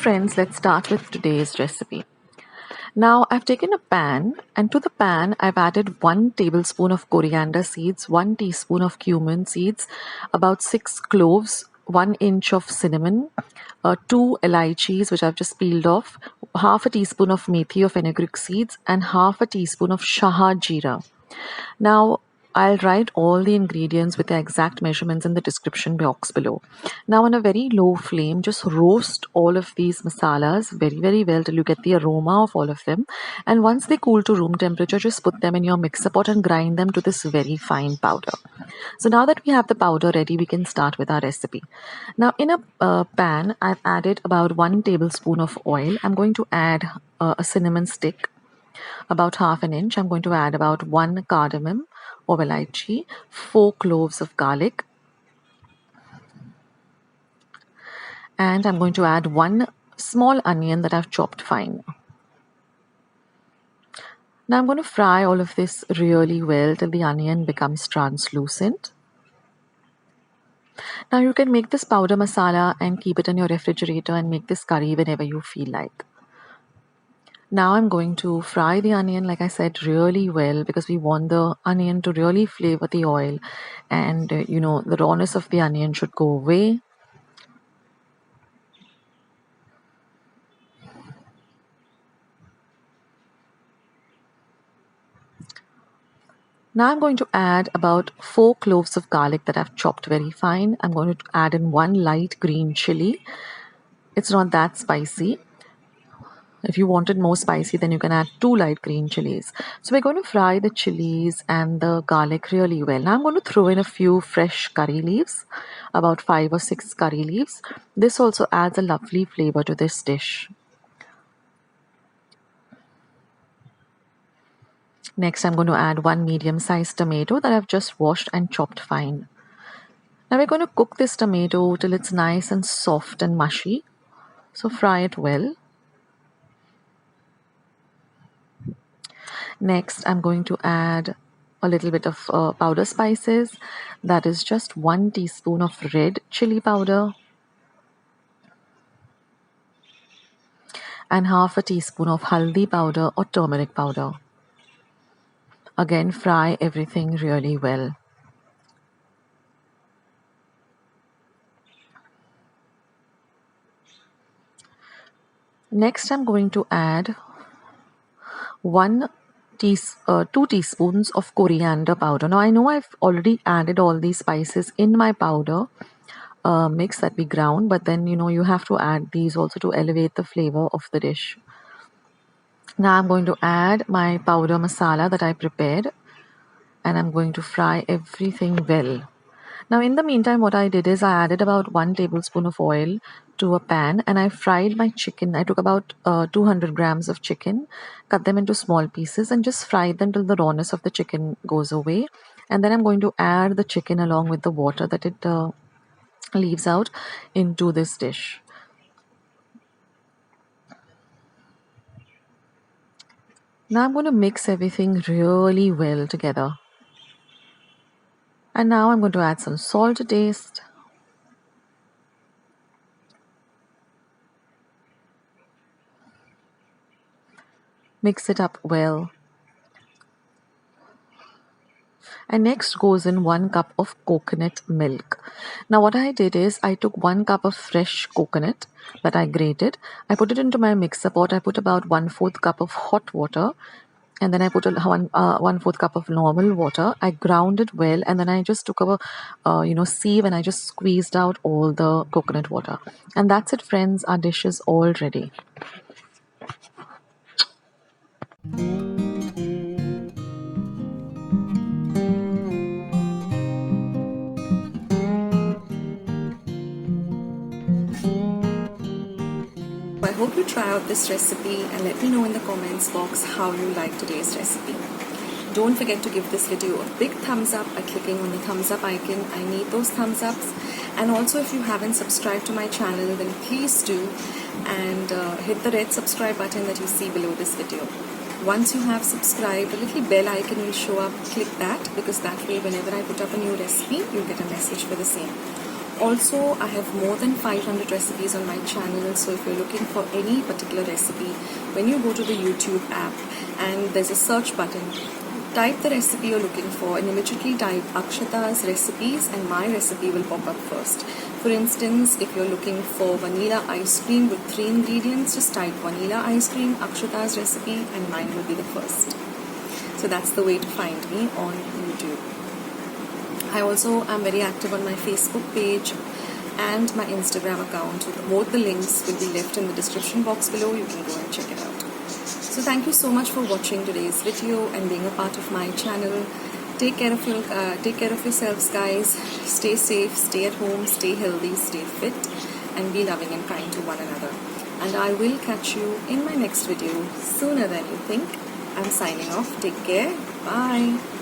friends, let's start with today's recipe. Now I've taken a pan, and to the pan I've added 1 tablespoon of coriander seeds, 1 teaspoon of cumin seeds, about 6 cloves, 1 inch of cinnamon, 2 elaichis which I've just peeled off, half a teaspoon of meethi or fenugreek seeds, and half a teaspoon of shah jeera. Now I'll write all the ingredients with the exact measurements in the description box below. Now on a very low flame, just roast all of these masalas very well till you get the aroma of all of them. And once they cool to room temperature, just put them in your mixer pot and grind them to this very fine powder. So now that we have the powder ready, we can start with our recipe. Now in a pan, I've added about 1 tablespoon of oil. I'm going to add a cinnamon stick, about half an inch. I'm going to add about 1 cardamom or elaichi, 4 cloves of garlic, and I'm going to add 1 small onion that I've chopped fine. Now I'm going to fry all of this really well till the onion becomes translucent. Now you can make this powder masala and keep it in your refrigerator and make this curry whenever you feel like. Now I'm going to fry the onion, like I said, really well, because we want the onion to really flavor the oil, and the rawness of the onion should go away. Now I'm going to add about 4 cloves of garlic that I've chopped very fine. I'm going to add in 1 light green chili. It's not that spicy. If you want it more spicy, then you can add 2 light green chilies. So we're going to fry the chilies and the garlic really well. Now I'm going to throw in a few fresh curry leaves, about 5 or 6 curry leaves. This also adds a lovely flavor to this dish. Next, I'm going to add 1 medium-sized tomato that I've just washed and chopped fine. Now we're going to cook this tomato till it's nice and soft and mushy. So fry it well. Next, I'm going to add a little bit of powder spices. That is just 1 teaspoon of red chili powder and half a teaspoon of haldi powder or turmeric powder. Again, fry everything really well. Next, I'm going to add 2 teaspoons of coriander powder. Now I know I've already added all these spices in my powder mix that we ground, but then you have to add these also to elevate the flavor of the dish. Now I'm going to add my powder masala that I prepared, and I'm going to fry everything well. Now in the meantime, what I did is I added about 1 tablespoon of oil to a pan, and I fried my chicken. I took about 200 grams of chicken, cut them into small pieces, and just fried them till the rawness of the chicken goes away. And then I'm going to add the chicken along with the water that it leaves out into this dish. Now I'm going to mix everything really well together. And now I'm going to add some salt to taste. Mix it up well. And next goes in 1 cup of coconut milk. Now what I did is I took 1 cup of fresh coconut that I grated. I put it into my mixer pot. I put about 1/4 cup of hot water, and then I put 1/4 cup of normal water. I ground it well, and then I just took a sieve and I just squeezed out all the coconut water. And that's it, friends. Our dish is all ready. I hope you try out this recipe and let me know in the comments box how you like today's recipe. Don't forget to give this video a big thumbs up by clicking on the thumbs up icon. I need those thumbs ups. And also, if you haven't subscribed to my channel, then please do, and hit the red subscribe button that you see below this video. Once you have subscribed, a little bell icon will show up. Click that, because that way whenever I put up a new recipe, you'll get a message for the same. Also, I have more than 500 recipes on my channel, so if you're looking for any particular recipe, when you go to the YouTube app and there's a search button, type the recipe you're looking for and immediately type Akshata's recipes and my recipe will pop up first. For instance, if you're looking for vanilla ice cream with 3 ingredients, just type vanilla ice cream, Akshata's recipe, and mine will be the first. So that's the way to find me on YouTube. I also am very active on my Facebook page and my Instagram account. Both the links will be left in the description box below. You can go and check it out. So thank you so much for watching today's video and being a part of my channel. Take care of yourselves, guys. Stay safe, stay at home, stay healthy, stay fit, and be loving and kind to one another. And I will catch you in my next video sooner than you think. I'm signing off. Take care. Bye.